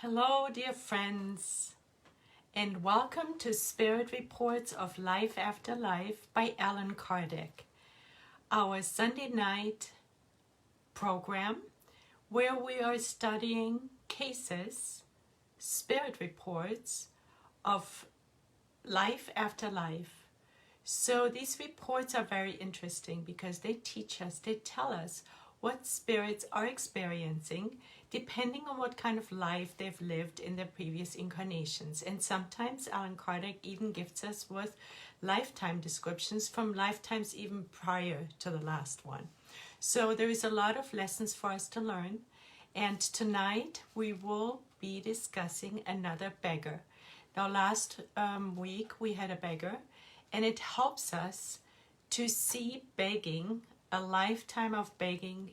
Hello, dear friends, and welcome to Spirit Reports of Life After Life by Allan Kardec, our Sunday night program where we are studying cases, spirit reports of life after life. So these reports are very interesting because they teach us, they tell us what spirits are experiencing depending on what kind of life they've lived in their previous incarnations. And sometimes Allan Kardec even gifts us with lifetime descriptions from lifetimes even prior to the last one. So there is a lot of lessons for us to learn. And tonight we will be discussing another beggar. Now last week we had a beggar, and it helps us to see begging, a lifetime of begging,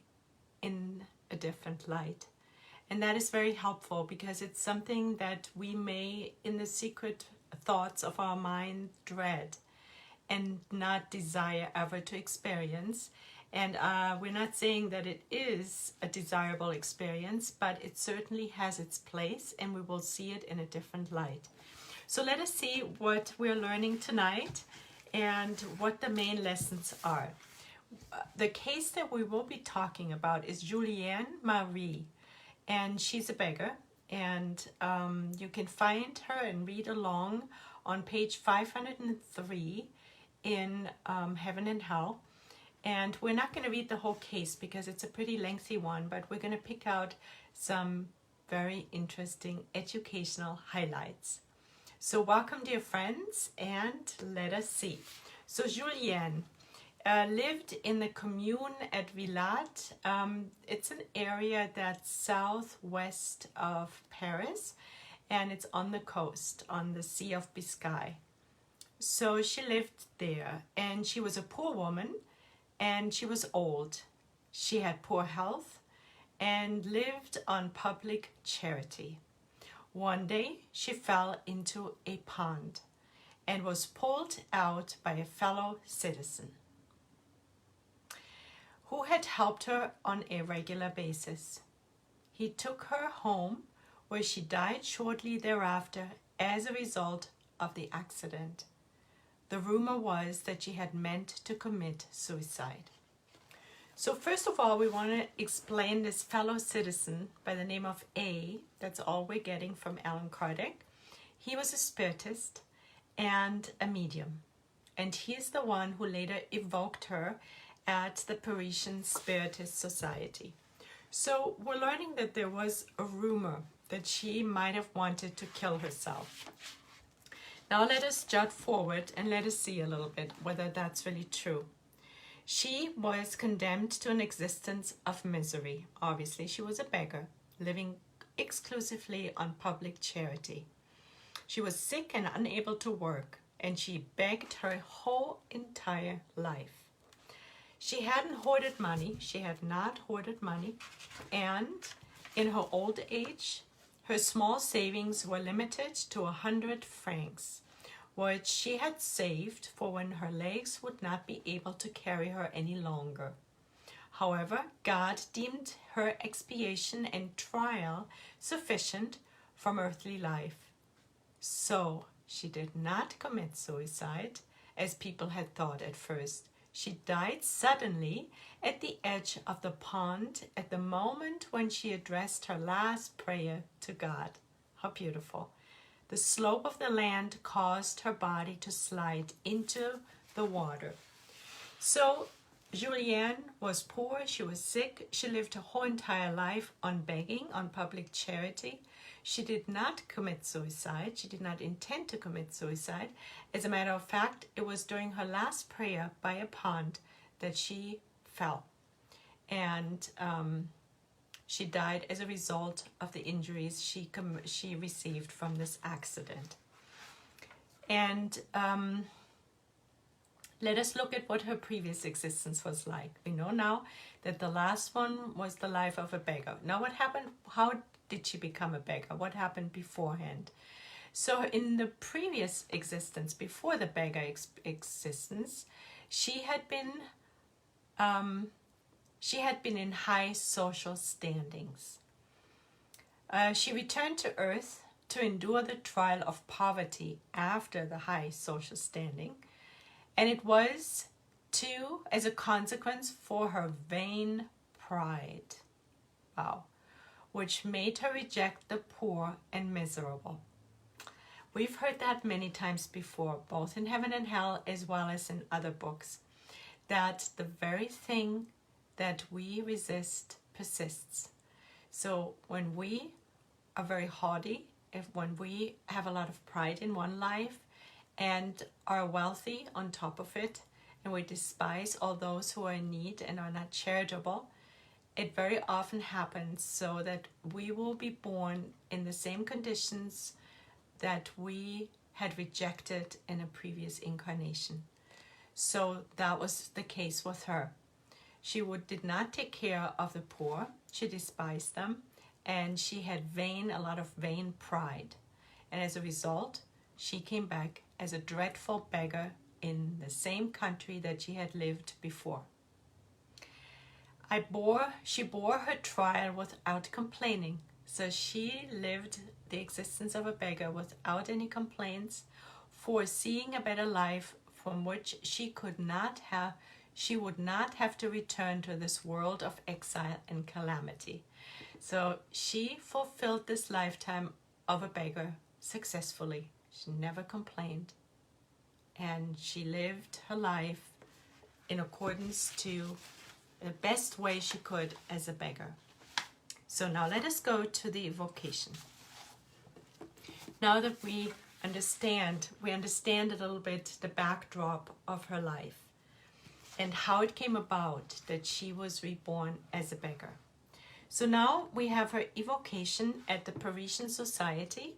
in a different light. And that is very helpful because it's something that we may, in the secret thoughts of our mind, dread and not desire ever to experience. And we're not saying that it is a desirable experience, but it certainly has its place, and we will see it in a different light. So let us see what we're learning tonight and what the main lessons are. The case that we will be talking about is Julienne-Marie, and she's a beggar, and you can find her and read along on page 503 in Heaven and Hell. And we're not going to read the whole case because it's a pretty lengthy one, but we're going to pick out some very interesting educational highlights. So welcome, dear friends, and let us see. So Julienne lived in the commune at Villat. It's an area that's southwest of Paris, and it's on the coast, on the Sea of Biscay. So she lived there, and she was a poor woman, and she was old. She had poor health and lived on public charity. One day she fell into a pond and was pulled out by a fellow citizen who had helped her on a regular basis. He took her home, where she died shortly thereafter as a result of the accident. The rumor was that she had meant to commit suicide. So first of all, we want to explain this fellow citizen by the name of A. That's all we're getting from Allan Kardec. He was a spiritist and a medium, and he is the one who later evoked her at the Parisian Spiritist Society. So we're learning that there was a rumor that she might have wanted to kill herself. Now let us jut forward and let us see a little bit whether that's really true. She was condemned to an existence of misery. Obviously, she was a beggar, living exclusively on public charity. She was sick and unable to work, and she begged her whole entire life. She hadn't hoarded money. She had not hoarded money. And in her old age, her small savings were limited to 100 francs, which she had saved for when her legs would not be able to carry her any longer. However, God deemed her expiation and trial sufficient from earthly life. So she did not commit suicide, as people had thought at first. She died suddenly at the edge of the pond at the moment when she addressed her last prayer to God. How beautiful. The slope of the land caused her body to slide into the water. So Julienne was poor, she was sick, she lived her whole entire life on begging, on public charity. She did not commit suicide. She did not intend to commit suicide. As a matter of fact, it was during her last prayer by a pond that she fell. And she died as a result of the injuries she received from this accident. And let us look at what her previous existence was like. We know now that the last one was the life of a beggar. Now what happened? How did she become a beggar? What happened beforehand? So in the previous existence, before the beggar existence, she had been in high social standings. She returned to earth to endure the trial of poverty after the high social standing, and it was too as a consequence for her vain pride, wow, which made her reject the poor and miserable. We've heard that many times before, both in Heaven and Hell as well as in other books, that the very thing that we resist persists. So when we are very haughty, when we have a lot of pride in one life and are wealthy on top of it, and we despise all those who are in need and are not charitable, it very often happens so that we will be born in the same conditions that we had rejected in a previous incarnation. So that was the case with her. She did not take care of the poor. She despised them, and she had a lot of vain pride. And as a result, she came back as a dreadful beggar in the same country that she had lived before. She bore her trial without complaining. So she lived the existence of a beggar without any complaints, foreseeing a better life from which she would not have to return to this world of exile and calamity. So she fulfilled this lifetime of a beggar successfully. She never complained, and she lived her life in accordance to the best way she could as a beggar. So now let us go to the evocation. Now that we understand a little bit the backdrop of her life and how it came about that she was reborn as a beggar. So now we have her evocation at the Parisian Society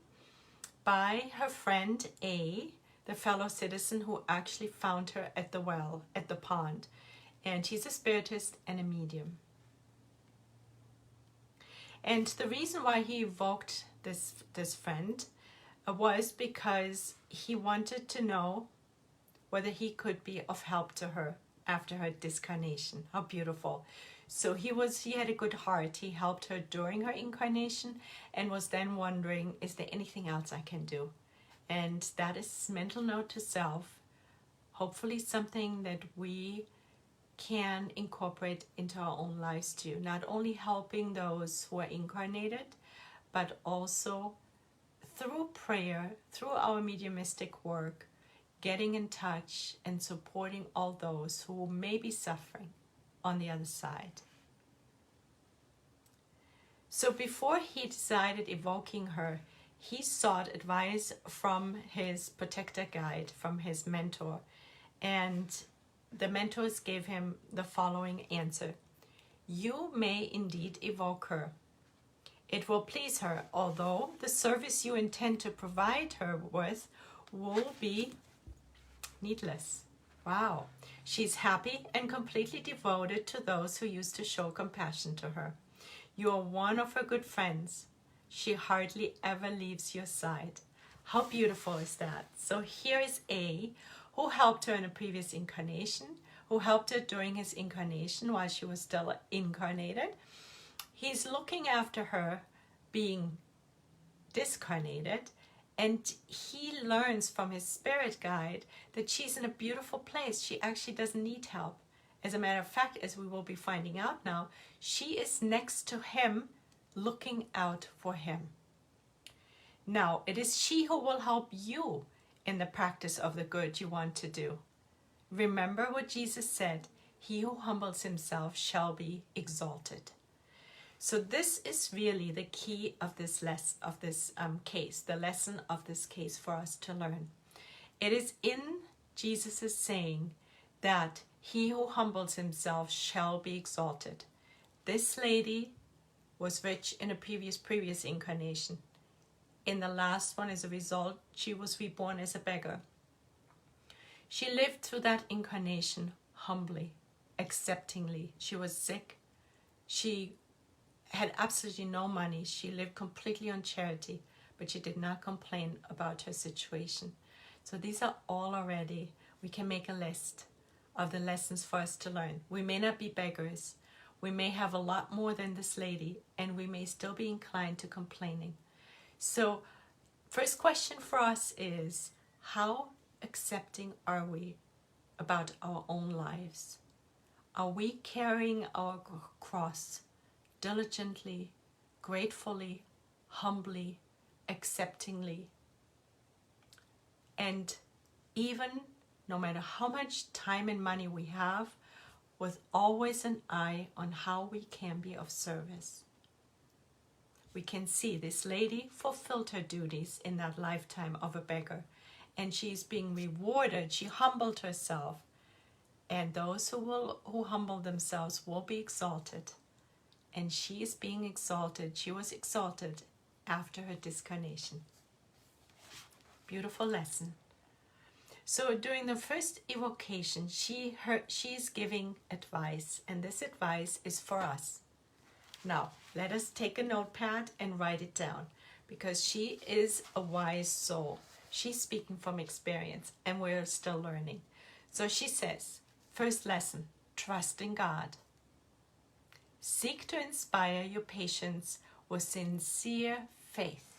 by her friend A, the fellow citizen who actually found her at the well, at the pond. And he's a spiritist and a medium. And the reason why he evoked this friend was because he wanted to know whether he could be of help to her after her discarnation. How beautiful. So he had a good heart. He helped her during her incarnation and was then wondering, is there anything else I can do? And that is mental note to self. Hopefully something that we can incorporate into our own lives too. Not only helping those who are incarnated, but also through prayer, through our mediumistic work, getting in touch and supporting all those who may be suffering on the other side. So before he decided evoking her, he sought advice from his protector guide, from his mentor, and the mentors gave him the following answer. You may indeed evoke her. It will please her, although the service you intend to provide her with will be needless. Wow. She's happy and completely devoted to those who used to show compassion to her. You are one of her good friends. She hardly ever leaves your side. How beautiful is that? So here is A, who helped her in a previous incarnation, who helped her during his incarnation while she was still incarnated. He's looking after her being discarnated, and he learns from his spirit guide that she's in a beautiful place. She actually doesn't need help. As a matter of fact, as we will be finding out now, she is next to him, looking out for him. Now, it is she who will help you in the practice of the good you want to do. Remember what Jesus said, he who humbles himself shall be exalted. So this is really the key of this case, the lesson of this case for us to learn. It is in Jesus' saying that he who humbles himself shall be exalted. This lady was rich in a previous incarnation. In the last one, as a result, she was reborn as a beggar. She lived through that incarnation humbly, acceptingly. She was sick. She had absolutely no money. She lived completely on charity, but she did not complain about her situation. So these are all already, we can make a list of the lessons for us to learn. We may not be beggars. We may have a lot more than this lady, and we may still be inclined to complaining. So, first question for us is, how accepting are we about our own lives? Are we carrying our cross diligently, gratefully, humbly, acceptingly? And even no matter how much time and money we have, with always an eye on how we can be of service. We can see this lady fulfilled her duties in that lifetime of a beggar, and she's being rewarded. She humbled herself, and those who humble themselves will be exalted. And she is being exalted. She was exalted after her discarnation. Beautiful lesson. So during the first evocation, she's giving advice, and this advice is for us. Now, let us take a notepad and write it down, because she is a wise soul. She's speaking from experience, and we're still learning. So she says, first lesson, trust in God. Seek to inspire your patients with sincere faith.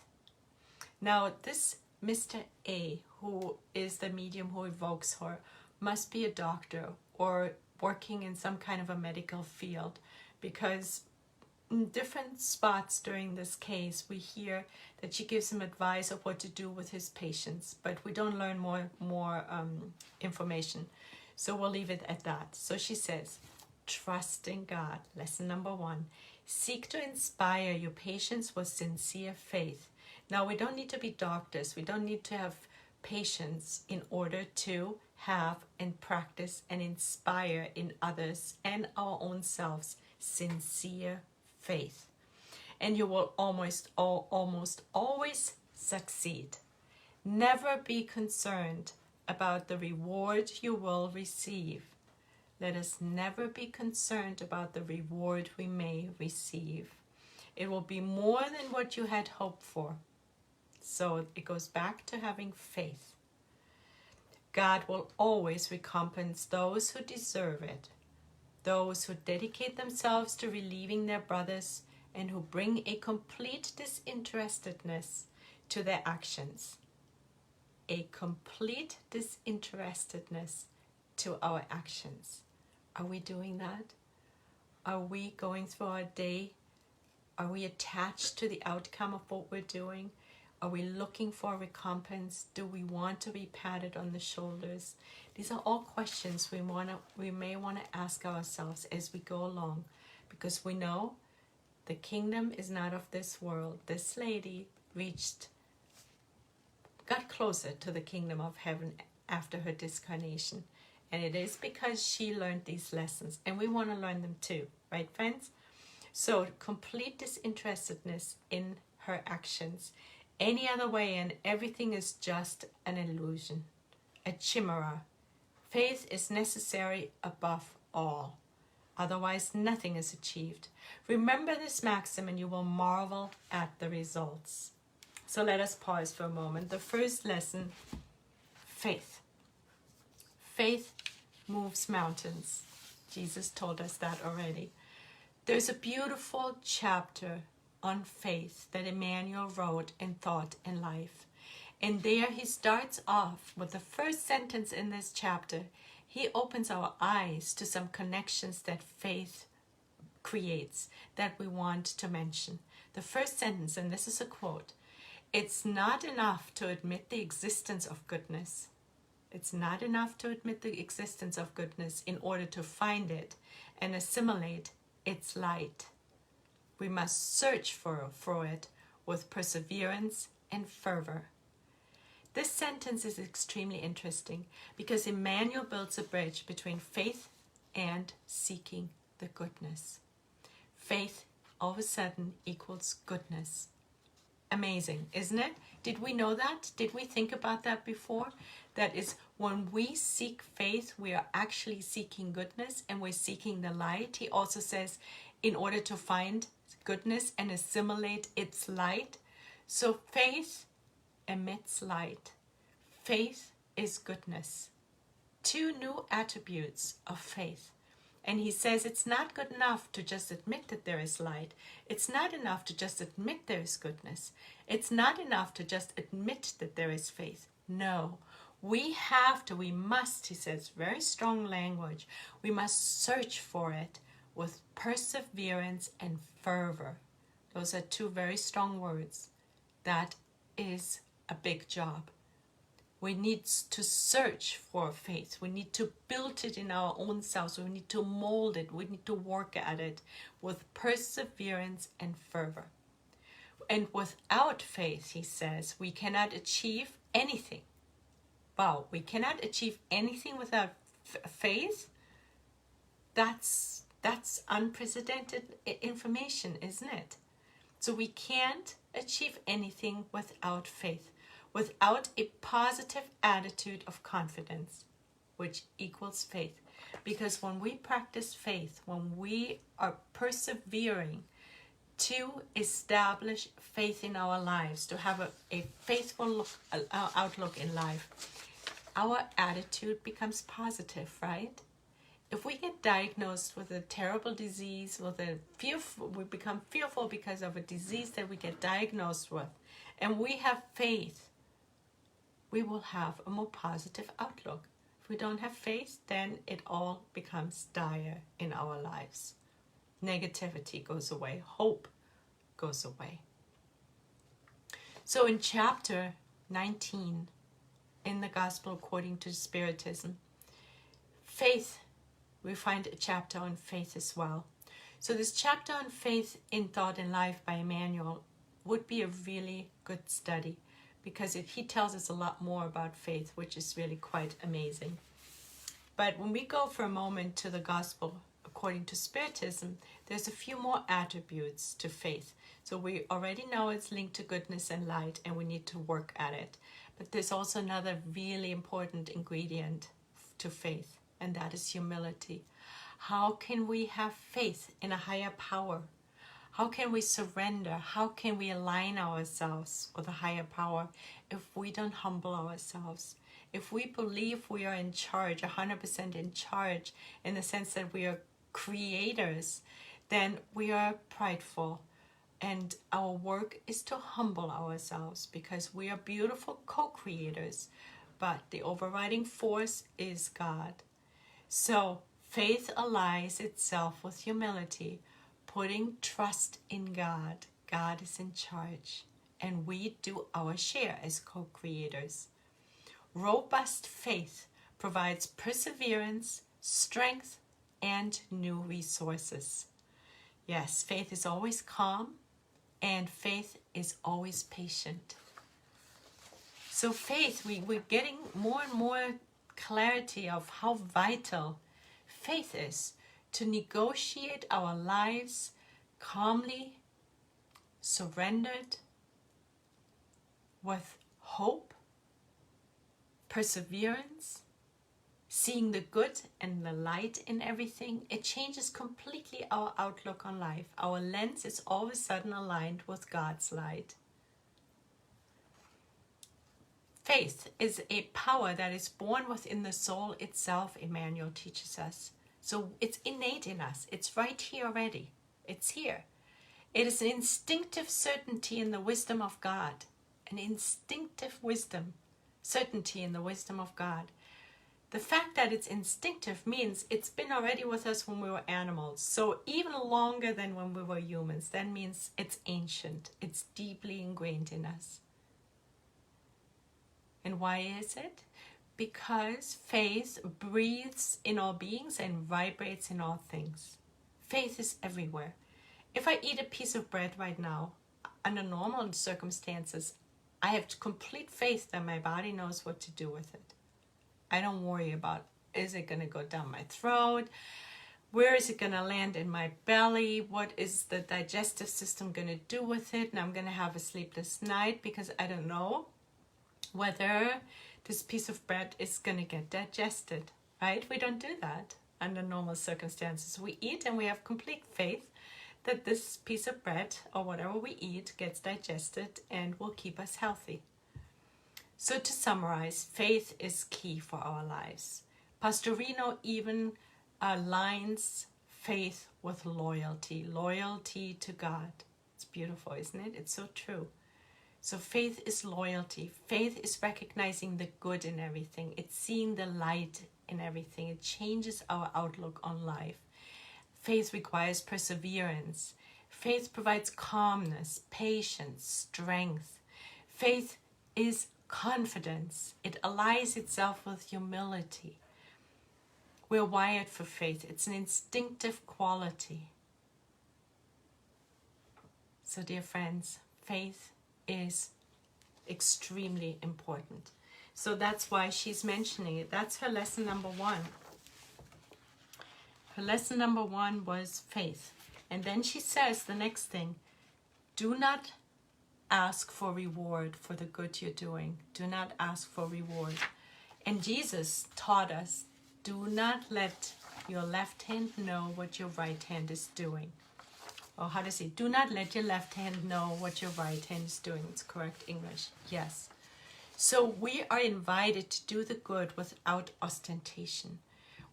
Now, this Mr. A, who is the medium who evokes her, must be a doctor or working in some kind of a medical field, because in different spots during this case we hear that she gives him advice of what to do with his patients, but we don't learn more information, so we'll leave it at that. So she says, trust in God. Lesson number 1, seek to inspire your patients with sincere faith. Now, we don't need to be doctors. We don't need to have patience in order to have and practice and inspire in others and our own selves sincere faith. And you will almost always succeed. Never be concerned about the reward you will receive. Let us never be concerned about the reward we may receive. It will be more than what you had hoped for. So it goes back to having faith. God will always recompense those who deserve it, those who dedicate themselves to relieving their brothers and who bring a complete disinterestedness to their actions. A complete disinterestedness to our actions. Are we doing that? Are we going through our day? Are we attached to the outcome of what we're doing? Are we looking for recompense? Do we want to be patted on the shoulders? These are all questions we may want to ask ourselves as we go along, because we know the kingdom is not of this world. This lady got closer to the kingdom of heaven after her discarnation, and it is because she learned these lessons, and we want to learn them too, right, friends? So complete disinterestedness in her actions. Any other way, and everything is just an illusion, a chimera. Faith is necessary above all. Otherwise, nothing is achieved. Remember this maxim and you will marvel at the results. So let us pause for a moment. The first lesson, faith. Faith moves mountains. Jesus told us that already. There's a beautiful chapter on faith that Emmanuel wrote in Thought and Life. And there he starts off with the first sentence in this chapter. He opens our eyes to some connections that faith creates that we want to mention. The first sentence, and this is a quote, "It's not enough to admit the existence of goodness. It's not enough to admit the existence of goodness in order to find it and assimilate its light. We must search for it with perseverance and fervor." This sentence is extremely interesting because Emmanuel builds a bridge between faith and seeking the goodness. Faith all of a sudden equals goodness. Amazing, isn't it? Did we know that? Did we think about that before? That is, when we seek faith, we are actually seeking goodness and we're seeking the light. He also says, in order to find goodness and assimilate its light. So faith emits light. Faith is goodness. Two new attributes of faith. And he says it's not good enough to just admit that there is light. It's not enough to just admit there is goodness. It's not enough to just admit that there is faith. No, we must, he says, very strong language. We must search for it with perseverance and fervor. Those are two very strong words. That is a big job. We need to search for faith. We need to build it in our own selves. We need to mold it. We need to work at it with perseverance and fervor. And without faith, he says, we cannot achieve anything. Wow, we cannot achieve anything without faith? That's unprecedented information, isn't it? So we can't achieve anything without faith. Without a positive attitude of confidence, which equals faith. Because when we practice faith, when we are persevering to establish faith in our lives, to have a faithful outlook in life, our attitude becomes positive, right? If we get diagnosed with a terrible disease, we become fearful because of a disease that we get diagnosed with, and we have faith, we will have a more positive outlook. If we don't have faith, then it all becomes dire in our lives. Negativity goes away. Hope goes away. So in chapter 19, in the Gospel according to Spiritism, faith, we find a chapter on faith as well. So this chapter on faith in Thought and Life by Emmanuel would be a really good study, because he tells us a lot more about faith, which is really quite amazing. But when we go for a moment to the Gospel according to Spiritism, there's a few more attributes to faith. So we already know it's linked to goodness and light, and we need to work at it. But there's also another really important ingredient to faith, and that is humility. How can we have faith in a higher power? How can we surrender? How can we align ourselves with a higher power if we don't humble ourselves? If we believe we are in charge, 100% in charge, in the sense that we are creators, then we are prideful. And our work is to humble ourselves, because we are beautiful co-creators, but the overriding force is God. So faith allies itself with humility, putting trust in God. God is in charge, and we do our share as co-creators. Robust faith provides perseverance, strength, and new resources. Yes, faith is always calm, and faith is always patient. So faith, we're getting more and more clarity of how vital faith is to negotiate our lives calmly, surrendered, with hope, perseverance, seeing the good and the light in everything. It changes completely our outlook on life. Our lens is all of a sudden aligned with God's light. Faith is a power that is born within the soul itself, Emmanuel teaches us. So it's innate in us. It's right here already. It's here. It is an instinctive certainty in the wisdom of God. An instinctive wisdom, certainty in the wisdom of God. The fact that it's instinctive means it's been already with us when we were animals. So even longer than when we were humans. That means it's ancient. It's deeply ingrained in us. And why is it? Because faith breathes in all beings and vibrates in all things. Faith is everywhere. If I eat a piece of bread right now, under normal circumstances, I have complete faith that my body knows what to do with it. I don't worry about, is it going to go down my throat? Where is it going to land in my belly? What is the digestive system going to do with it? And I'm going to have a sleepless night because I don't know whether this piece of bread is going to get digested, right? We don't do that under normal circumstances. We eat and we have complete faith that this piece of bread or whatever we eat gets digested and will keep us healthy. So to summarize, faith is key for our lives. Pastorino even aligns faith with loyalty, loyalty to God. It's beautiful, isn't it? It's so true. So faith is loyalty. Faith is recognizing the good in everything. It's seeing the light in everything. It changes our outlook on life. Faith requires perseverance. Faith provides calmness, patience, strength. Faith is confidence. It allies itself with humility. We're wired for faith. It's an instinctive quality. So, dear friends, faith is extremely important. So that's why she's mentioning it. That's her lesson number 1. Her lesson number 1 was faith. And then she says the next thing, do not ask for reward for the good you're doing. Do not ask for reward. And Jesus taught us, do not let your left hand know what your right hand is doing. Or how does it? Do not let your left hand know what your right hand is doing. It's correct English. Yes. So we are invited to do the good without ostentation.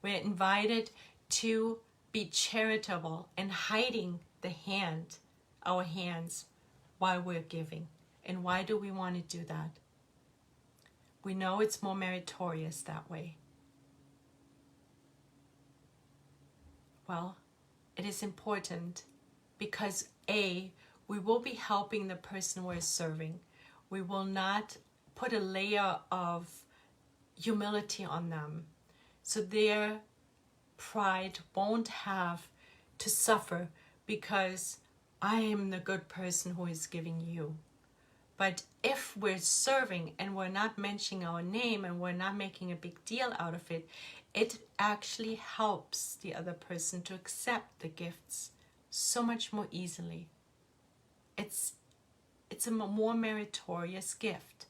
We're invited to be charitable and hiding our hands while we're giving. And why do we want to do that? We know it's more meritorious that way. Well, it is important because A, we will be helping the person we're serving. We will not put a layer of humility on them. So their pride won't have to suffer because I am the good person who is giving you. But if we're serving and we're not mentioning our name and we're not making a big deal out of it, it actually helps the other person to accept the gifts so much more easily. It's a more meritorious gift.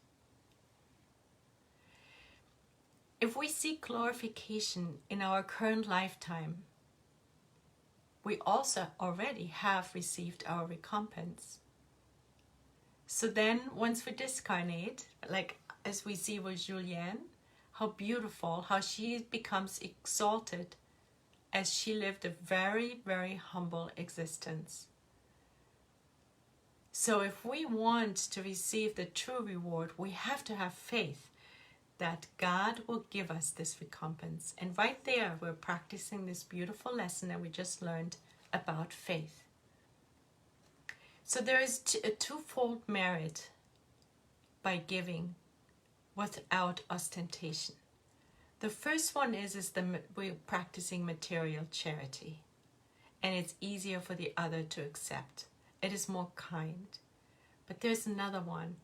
If we seek glorification in our current lifetime, we also already have received our recompense. So then once we discarnate, like as we see with Julienne, how beautiful, how she becomes exalted as she lived a very, very humble existence. So if we want to receive the true reward, we have to have faith that God will give us this recompense. And right there, we're practicing this beautiful lesson that we just learned about faith. So there is a twofold merit by giving without ostentation. The first one is we're practicing material charity, and it's easier for the other to accept. It is more kind. But there's another one,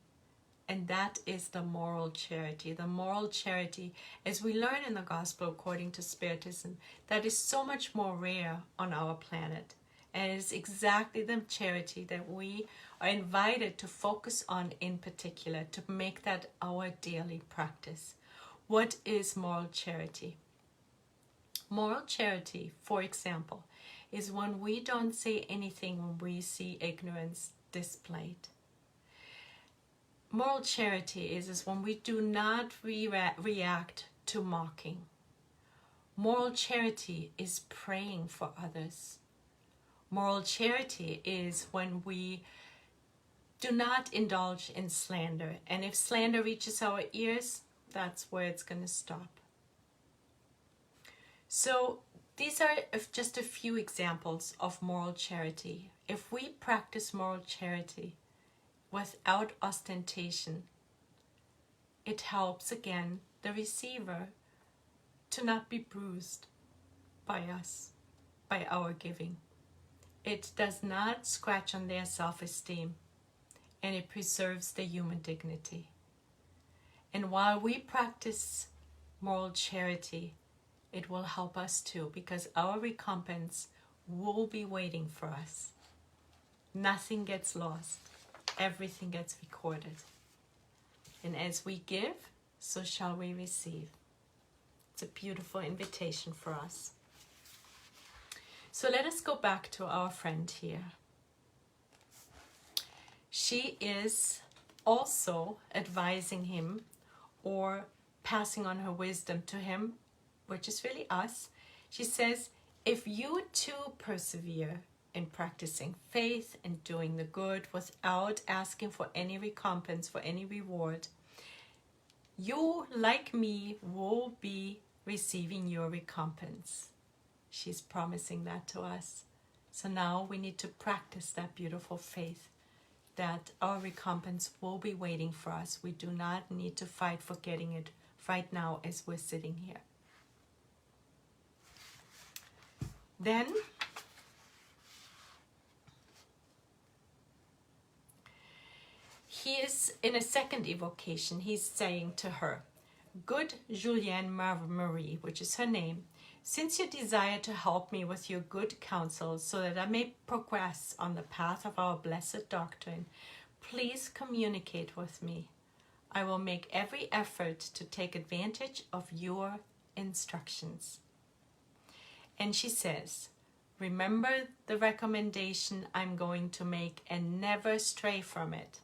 and that is the moral charity. The moral charity, as we learn in the Gospel according to Spiritism, that is so much more rare on our planet. And it is exactly the charity that we are invited to focus on in particular, to make that our daily practice. What is moral charity? Moral charity, for example, is when we don't say anything when we see ignorance displayed. Moral charity is when we do not react to mocking. Moral charity is praying for others. Moral charity is when we do not indulge in slander. And if slander reaches our ears, that's where it's going to stop. So these are just a few examples of moral charity. If we practice moral charity without ostentation, it helps, again, the receiver to not be bruised by us, by our giving. It does not scratch on their self-esteem, and it preserves their human dignity. And while we practice moral charity, it will help us too, because our recompense will be waiting for us. Nothing gets lost. Everything gets recorded. And as we give, so shall we receive. It's a beautiful invitation for us. So let us go back to our friend here. She is also advising him or passing on her wisdom to him, which is really us. She says, if you too persevere in practicing faith and doing the good without asking for any recompense, for any reward, you, like me, will be receiving your recompense. She's promising that to us. So now we need to practice that beautiful faith, that our recompense will be waiting for us. We do not need to fight for getting it right now as we're sitting here. Then he is in a second evocation. He's saying to her, good Julienne-Marie, which is her name, since you desire to help me with your good counsel so that I may progress on the path of our blessed doctrine, please communicate with me. I will make every effort to take advantage of your instructions. And she says, remember the recommendation I'm going to make and never stray from it.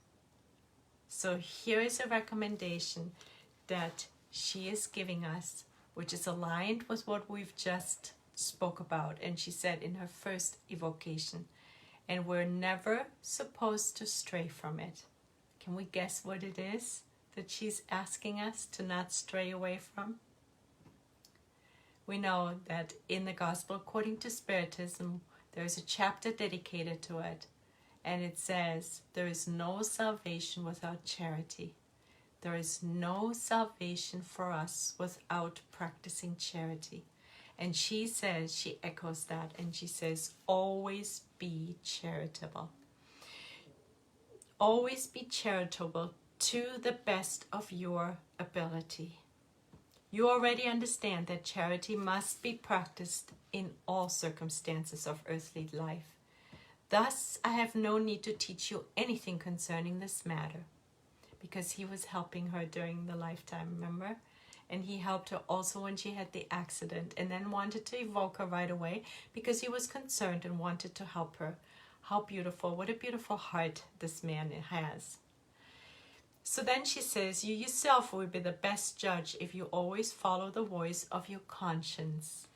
So here is a recommendation that she is giving us, which is aligned with what we've just spoke about. And she said in her first evocation, and we're never supposed to stray from it. Can we guess what it is that she's asking us to not stray away from? We know that in the Gospel according to Spiritism, there's a chapter dedicated to it. And it says, there is no salvation without charity. There is no salvation for us without practicing charity. And she says, she echoes that, and she says, always be charitable. Always be charitable to the best of your ability. You already understand that charity must be practiced in all circumstances of earthly life. Thus, I have no need to teach you anything concerning this matter, because he was helping her during the lifetime, remember? And he helped her also when she had the accident, and then wanted to evoke her right away because he was concerned and wanted to help her. How beautiful, what a beautiful heart this man has. So then she says, you yourself will be the best judge if you always follow the voice of your conscience.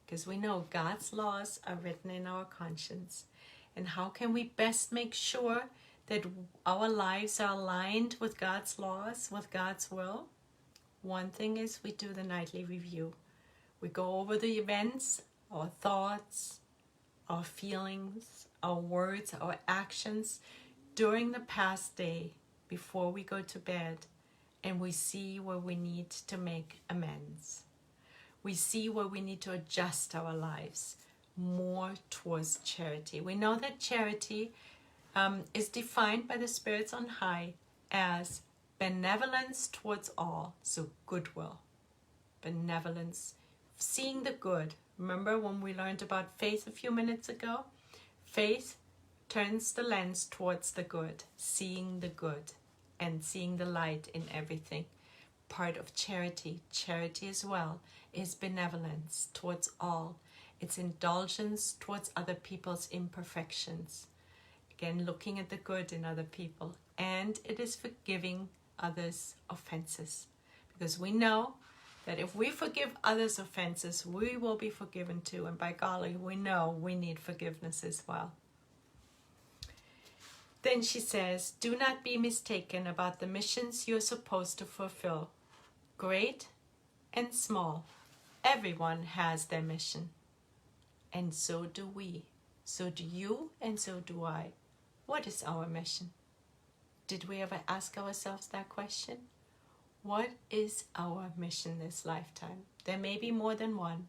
Because we know God's laws are written in our conscience. And how can we best make sure that our lives are aligned with God's laws, with God's will? One thing is we do the nightly review. We go over the events, our thoughts, our feelings, our words, our actions during the past day before we go to bed, and we see where we need to make amends. We see where we need to adjust our lives more towards charity. We know that charity is defined by the spirits on high as benevolence towards all, so goodwill. Benevolence, seeing the good. Remember when we learned about faith a few minutes ago? Faith turns the lens towards the good, seeing the good and seeing the light in everything. Part of charity as well, is benevolence towards all. It's indulgence towards other people's imperfections. Again, looking at the good in other people. And it is forgiving others' offenses. Because we know that if we forgive others' offenses, we will be forgiven too. And by golly, we know we need forgiveness as well. Then she says, do not be mistaken about the missions you're supposed to fulfill. Great and small, everyone has their mission. And so do we. So do you, and so do I. What is our mission? Did we ever ask ourselves that question? What is our mission this lifetime? There may be more than one,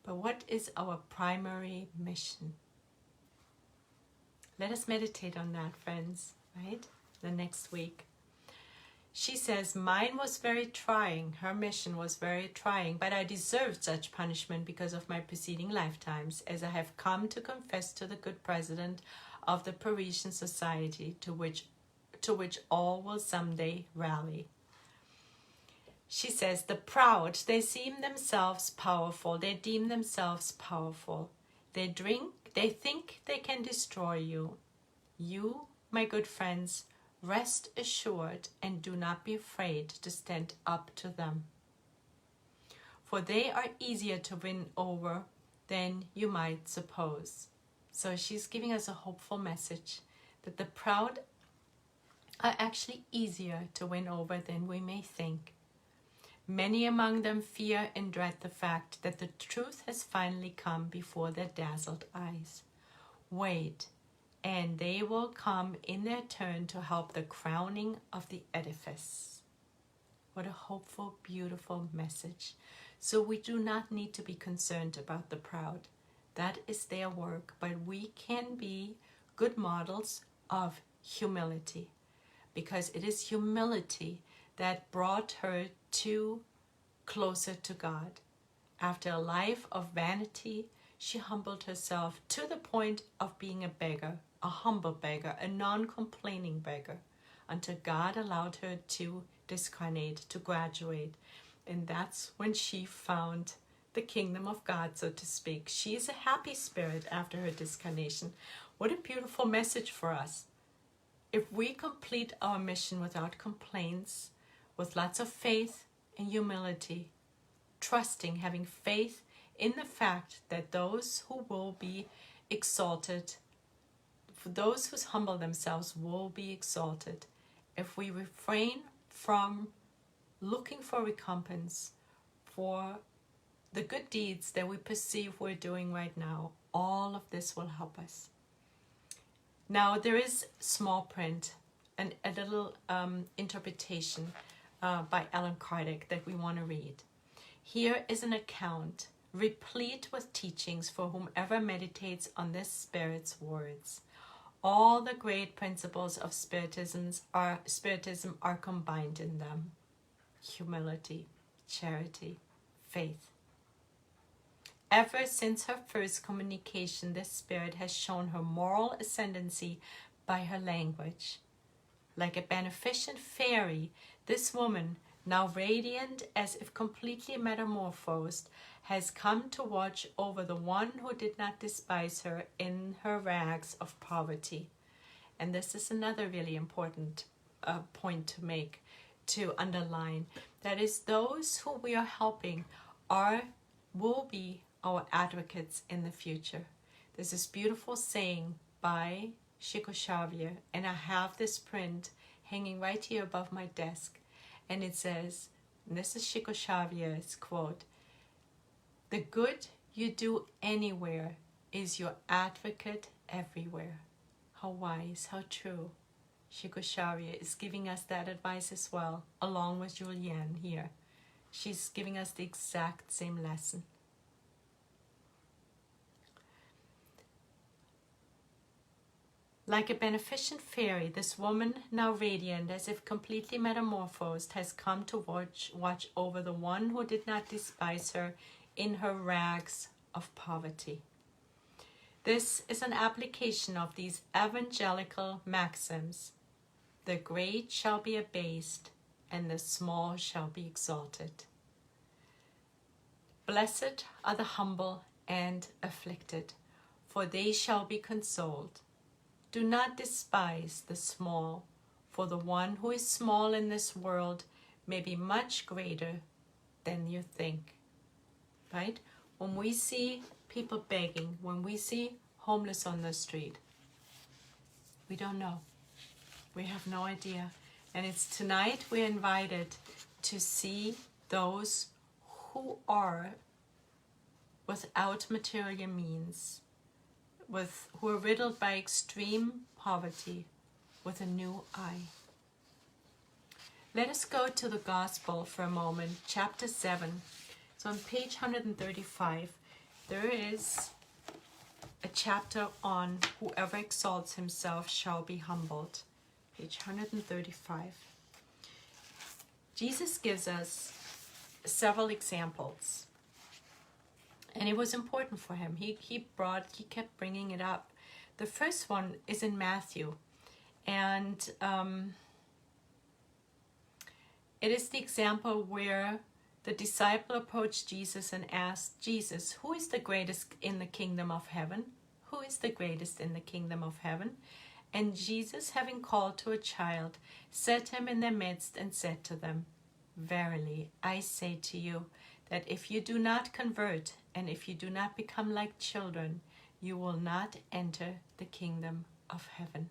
but what is our primary mission? Let us meditate on that, friends, right? The next week. She says, mine was very trying. Her mission was very trying, but I deserved such punishment because of my preceding lifetimes, as I have come to confess to the good president of the Parisian society, to which all will someday rally. She says, the proud, they deem themselves powerful. They deem themselves powerful. They think they can destroy you. You, my good friends, rest assured and do not be afraid to stand up to them. for they are easier to win over than you might suppose. So she's giving us a hopeful message that the proud are actually easier to win over than we may think. Many among them fear and dread the fact that the truth has finally come before their dazzled eyes. Wait, and they will come in their turn to help the crowning of the edifice. What a hopeful, beautiful message. So we do not need to be concerned about the proud. That is their work, but we can be good models of humility, because it is humility that brought her closer to God. After a life of vanity, she humbled herself to the point of being a beggar, a humble beggar, a non-complaining beggar, until God allowed her to discarnate, to graduate. And that's when she found the kingdom of God, so to speak. She is a happy spirit after her discarnation. What a beautiful message for us. If we complete our mission without complaints, with lots of faith and humility, trusting, having faith in the fact that those who will be exalted, for those who humble themselves will be exalted. If we refrain from looking for recompense for the good deeds that we perceive we're doing right now, all of this will help us. Now there is small print and a little interpretation by Allan Kardec that we want to read. Here is an account replete with teachings for whomever meditates on this Spirit's words. All the great principles of Spiritism are combined in them. Humility, charity, faith. Ever since her first communication, this Spirit has shown her moral ascendancy by her language. Like a beneficent fairy, this woman, now radiant as if completely metamorphosed, has come to watch over the one who did not despise her in her rags of poverty. And this is another really important point to make, to underline. That is, those who we are helping will be our advocates in the future. There's this beautiful saying by Chico Xavier, and I have this print hanging right here above my desk, and it says, and this is Chico Xavier's quote, "The good you do anywhere is your advocate everywhere." How wise, how true. Chico Xavier is giving us that advice as well, along with Julienne here. She's giving us the exact same lesson. Like a beneficent fairy, this woman, now radiant, as if completely metamorphosed, has come to watch over the one who did not despise her in her rags of poverty. This is an application of these evangelical maxims. The great shall be abased, and the small shall be exalted. Blessed are the humble and afflicted, for they shall be consoled. Do not despise the small, for the one who is small in this world may be much greater than you think. Right? When we see people begging, when we see homeless on the street, we don't know. We have no idea. And it's tonight we're invited to see those who are without material means, who are riddled by extreme poverty, with a new eye. Let us go to the Gospel for a moment, chapter 7. So on page 135, there is a chapter on whoever exalts himself shall be humbled. Page 135. Jesus gives us several examples. And it was important for him. He kept bringing it up. The first one is in Matthew. And it is the example where the disciple approached Jesus and asked Jesus, who is the greatest in the kingdom of heaven? Who is the greatest in the kingdom of heaven? And Jesus, having called to a child, set him in their midst and said to them, Verily, I say to you, that if you do not convert and if you do not become like children, you will not enter the kingdom of heaven.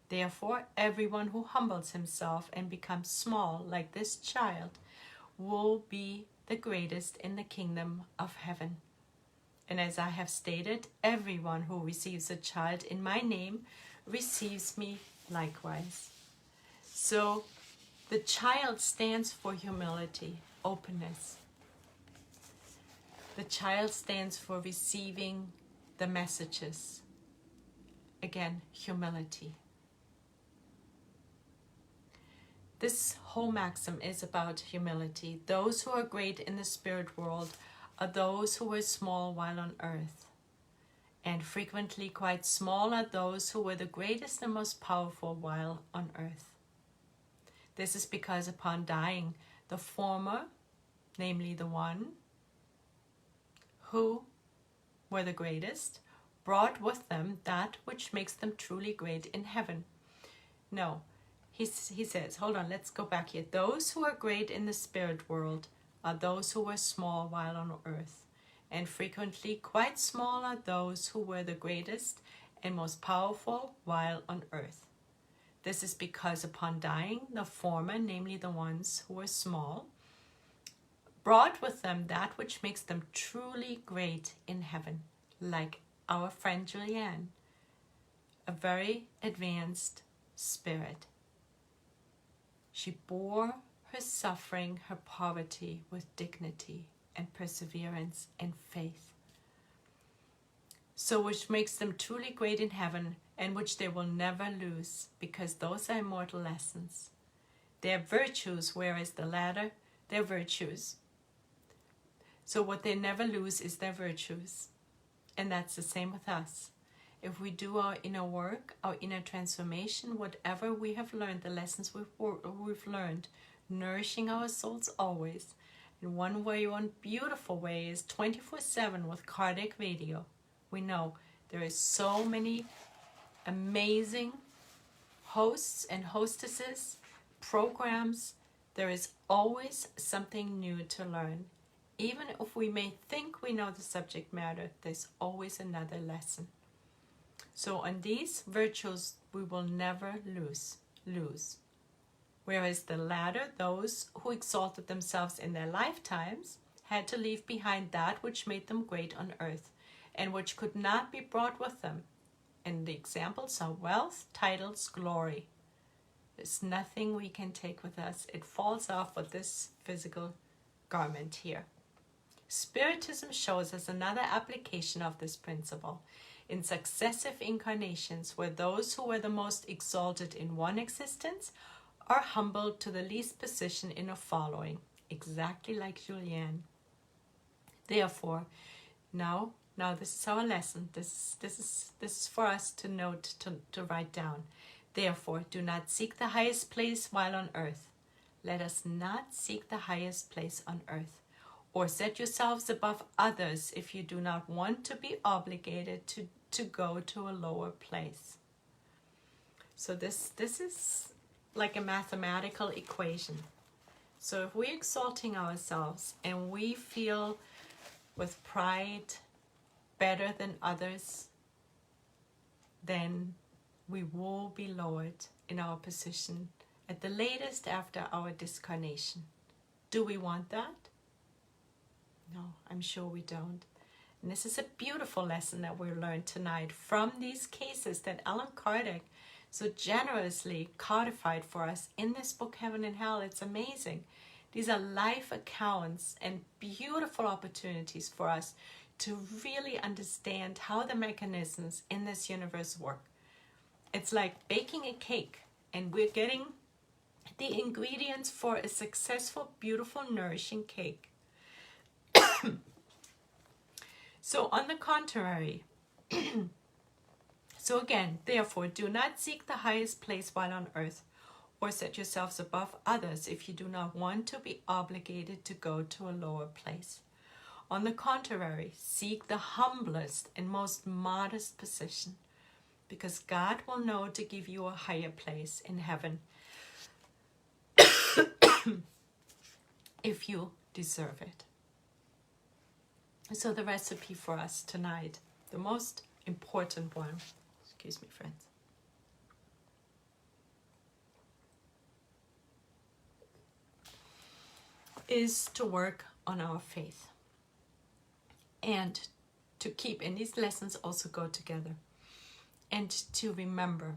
Therefore, everyone who humbles himself and becomes small like this child will be the greatest in the kingdom of heaven. And as I have stated, everyone who receives a child in my name receives me likewise. So the child stands for humility, openness. The child stands for receiving the messages. Again, humility. This whole maxim is about humility. Those who are great in the spirit world are those who were small while on earth. And frequently quite small are those who were the greatest and most powerful while on earth. This is because upon dying, the former, namely the one who were the greatest, brought with them that which makes them truly great in heaven. No, he says, hold on, let's go back here. Those who are great in the spirit world are those who were small while on earth, and frequently quite small are those who were the greatest and most powerful while on earth. This is because upon dying, the former, namely the ones who were small, brought with them that which makes them truly great in heaven, like our friend Julienne, a very advanced spirit. She bore her suffering, her poverty with dignity and perseverance and faith. So which makes them truly great in heaven, and which they will never lose, because those are immortal lessons. Their virtues, whereas the latter, their virtues. So what they never lose is their virtues. And that's the same with us. If we do our inner work, our inner transformation, whatever we have learned, the lessons we've learned, nourishing our souls always. And one beautiful way is 24/7 with Kardec Radio. We know there is so many amazing hosts and hostesses, programs. There is always something new to learn. Even if we may think we know the subject matter, there's always another lesson. So on these virtues, we will never lose. Whereas the latter, those who exalted themselves in their lifetimes, had to leave behind that which made them great on earth, and which could not be brought with them. And the examples are wealth, titles, glory. There's nothing we can take with us. It falls off with this physical garment here. Spiritism shows us another application of this principle in successive incarnations, where those who were the most exalted in one existence are humbled to the least position in a following, exactly like Julienne. Therefore, now this is our lesson. This is for us to note, to write down. Therefore, do not seek the highest place while on earth. Let us not seek the highest place on earth, or set yourselves above others if you do not want to be obligated to go to a lower place. So this is like a mathematical equation. So if we're exalting ourselves and we feel with pride better than others, then we will be lowered in our position at the latest after our discarnation. Do we want that? No, I'm sure we don't. And this is a beautiful lesson that we learned tonight from these cases that Allan Kardec so generously codified for us in this book, Heaven and Hell. It's amazing. These are life accounts and beautiful opportunities for us to really understand how the mechanisms in this universe work. It's like baking a cake, and we're getting the ingredients for a successful, beautiful, nourishing cake. So on the contrary, so again, therefore, do not seek the highest place while on earth, or set yourselves above others if you do not want to be obligated to go to a lower place. On the contrary, seek the humblest and most modest position, because God will know to give you a higher place in heaven if you deserve it. So the recipe for us tonight, the most important one, excuse me, friends, is to work on our faith and to keep, and these lessons also go together, and to remember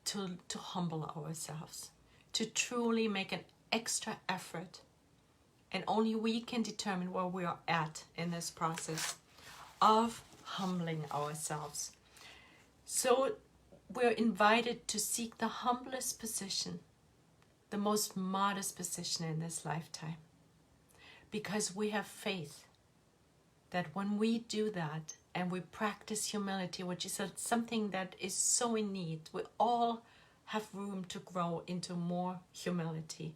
to humble ourselves, to truly make an extra effort. And only we can determine where we are at in this process of humbling ourselves. So we're invited to seek the humblest position, the most modest position in this lifetime, because we have faith that when we do that and we practice humility, which is something that is so in need, we all have room to grow into more humility.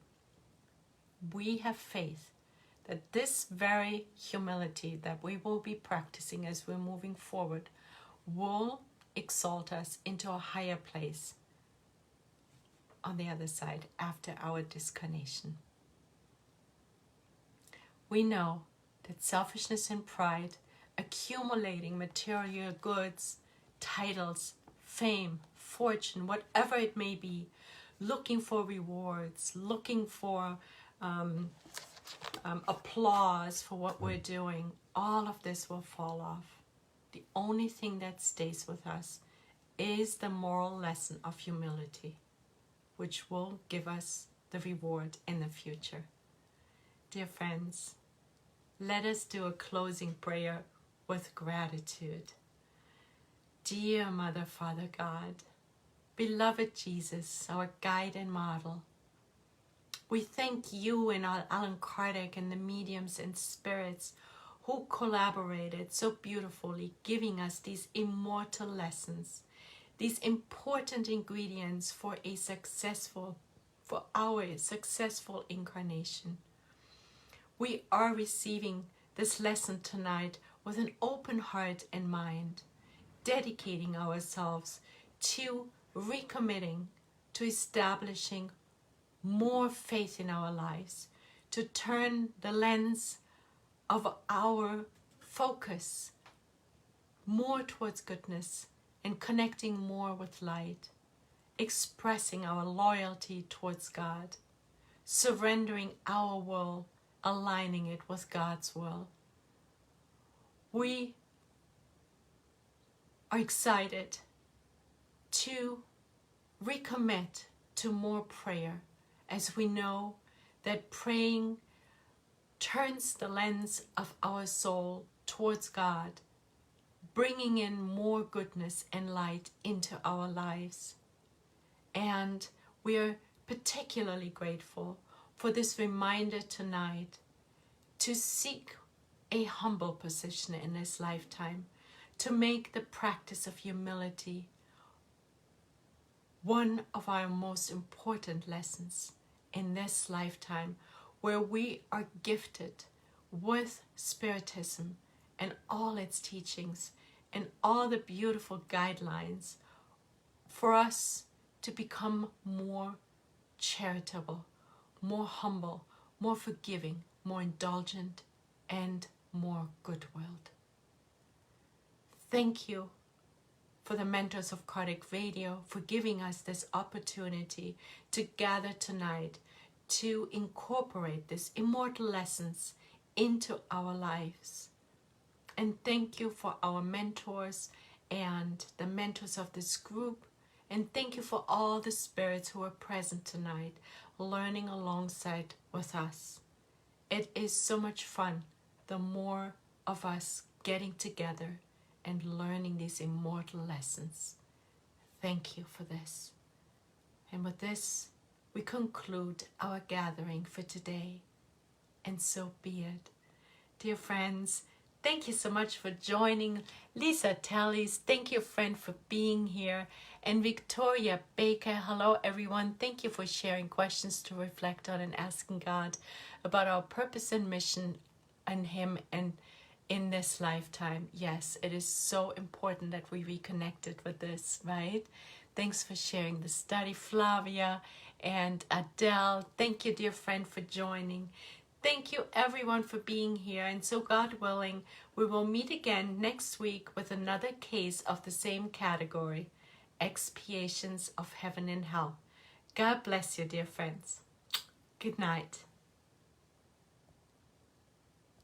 We have faith that this very humility that we will be practicing as we're moving forward will exalt us into a higher place on the other side after our discarnation. We know that selfishness and pride, accumulating material goods, titles, fame, fortune, whatever it may be, looking for rewards, looking for applause for what we're doing, all of this will fall off. The only thing that stays with us is the moral lesson of humility, which will give us the reward in the future. Dear friends, let us do a closing prayer with gratitude. Dear Mother, Father God, beloved Jesus, our guide and model, we thank you and Allan Kardec and the mediums and spirits who collaborated so beautifully, giving us these immortal lessons, these important ingredients for our successful incarnation. We are receiving this lesson tonight with an open heart and mind, dedicating ourselves to recommitting to establishing more faith in our lives, to turn the lens of our focus more towards goodness and connecting more with light, expressing our loyalty towards God, surrendering our will, aligning it with God's will. We are excited to recommit to more prayer, as we know that praying turns the lens of our soul towards God, bringing in more goodness and light into our lives. And we are particularly grateful for this reminder tonight to seek a humble position in this lifetime, to make the practice of humility one of our most important lessons in this lifetime, where we are gifted with Spiritism and all its teachings and all the beautiful guidelines for us to become more charitable, more humble, more forgiving, more indulgent, and more good-willed. Thank you for the Mentors of Kardec Radio for giving us this opportunity to gather tonight to incorporate these immortal lessons into our lives. And thank you for our mentors and the mentors of this group. And thank you for all the spirits who are present tonight, learning alongside with us. It is so much fun, the more of us getting together and learning these immortal lessons. Thank you for this. And with this, we conclude our gathering for today. And so be it. Dear friends, thank you so much for joining. Lisa Tallies, thank you, friend, for being here. And Victoria Baker, hello everyone. Thank you for sharing questions to reflect on and asking God about our purpose and mission and Him and in this lifetime. Yes, it is so important that we reconnected with this, right? Thanks for sharing the study, Flavia and Adele. Thank you, dear friend, for joining. Thank you everyone for being here, and so God willing, we will meet again next week with another case of the same category, Expiations of Heaven and Hell. God bless you, dear friends. Good night.